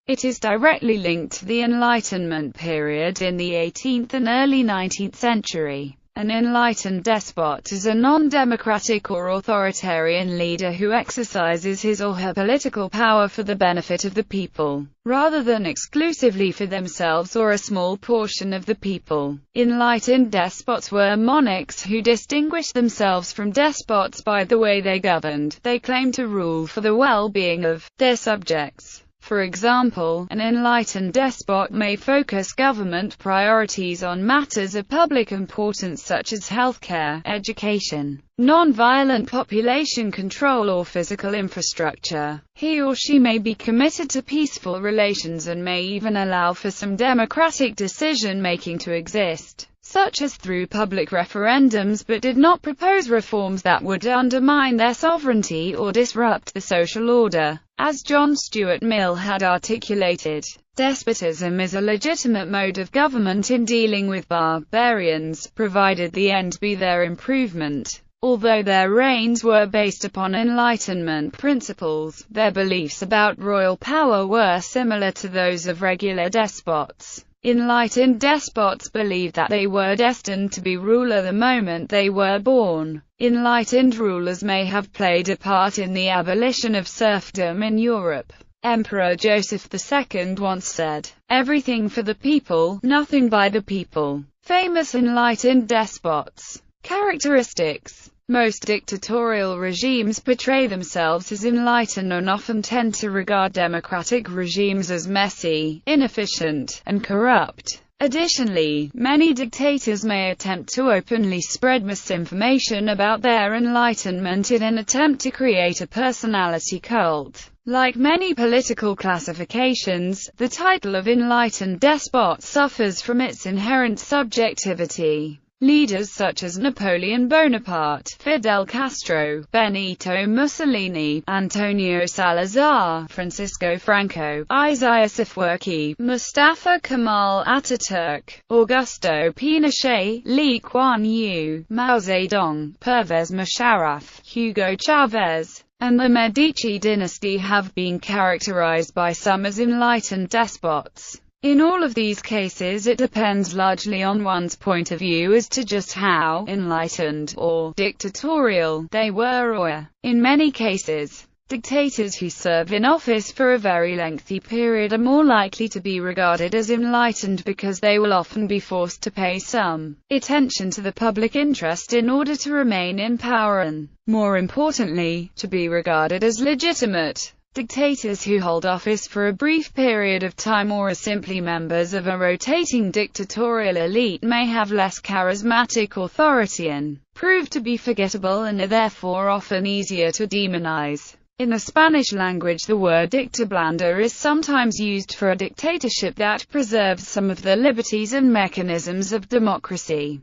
It is directly linked to the Enlightenment period in the 18th and early 19th century. An enlightened despot is a non-democratic or authoritarian leader who exercises his or her political power for the benefit of the people, rather than exclusively for themselves or a small portion of the people. Enlightened despots were monarchs who distinguished themselves from despots by the way they governed. They claimed to rule for the well-being of their subjects. For example, an enlightened despot may focus government priorities on matters of public importance such as healthcare, education, non-violent population control or physical infrastructure. He or she may be committed to peaceful relations and may even allow for some democratic decision-making to exist, such as through public referendums, but did not propose reforms that would undermine their sovereignty or disrupt the social order. As John Stuart Mill had articulated, despotism is a legitimate mode of government in dealing with barbarians, provided the end be their improvement. Although their reigns were based upon Enlightenment principles, their beliefs about royal power were similar to those of regular despots. Enlightened despots believed that they were destined to be ruler the moment they were born. Enlightened rulers may have played a part in the abolition of serfdom in Europe. Emperor Joseph II once said, "Everything for the people, nothing by the people." Famous enlightened despots. Characteristics. Most dictatorial regimes portray themselves as enlightened and often tend to regard democratic regimes as messy, inefficient, and corrupt. Additionally, many dictators may attempt to openly spread misinformation about their enlightenment in an attempt to create a personality cult. Like many political classifications, the title of enlightened despot suffers from its inherent subjectivity. Leaders such as Napoleon Bonaparte, Fidel Castro, Benito Mussolini, Antonio Salazar, Francisco Franco, Isaias Afwerki, Mustafa Kemal Ataturk, Augusto Pinochet, Lee Kuan Yew, Mao Zedong, Pervez Musharraf, Hugo Chavez, and the Medici dynasty have been characterized by some as enlightened despots. In all of these cases it depends largely on one's point of view as to just how enlightened or dictatorial they were, or, in many cases, dictators who serve in office for a very lengthy period are more likely to be regarded as enlightened because they will often be forced to pay some attention to the public interest in order to remain in power and, more importantly, to be regarded as legitimate. Dictators who hold office for a brief period of time or are simply members of a rotating dictatorial elite may have less charismatic authority and prove to be forgettable and are therefore often easier to demonize. In the Spanish language, the word dictablanda is sometimes used for a dictatorship that preserves some of the liberties and mechanisms of democracy.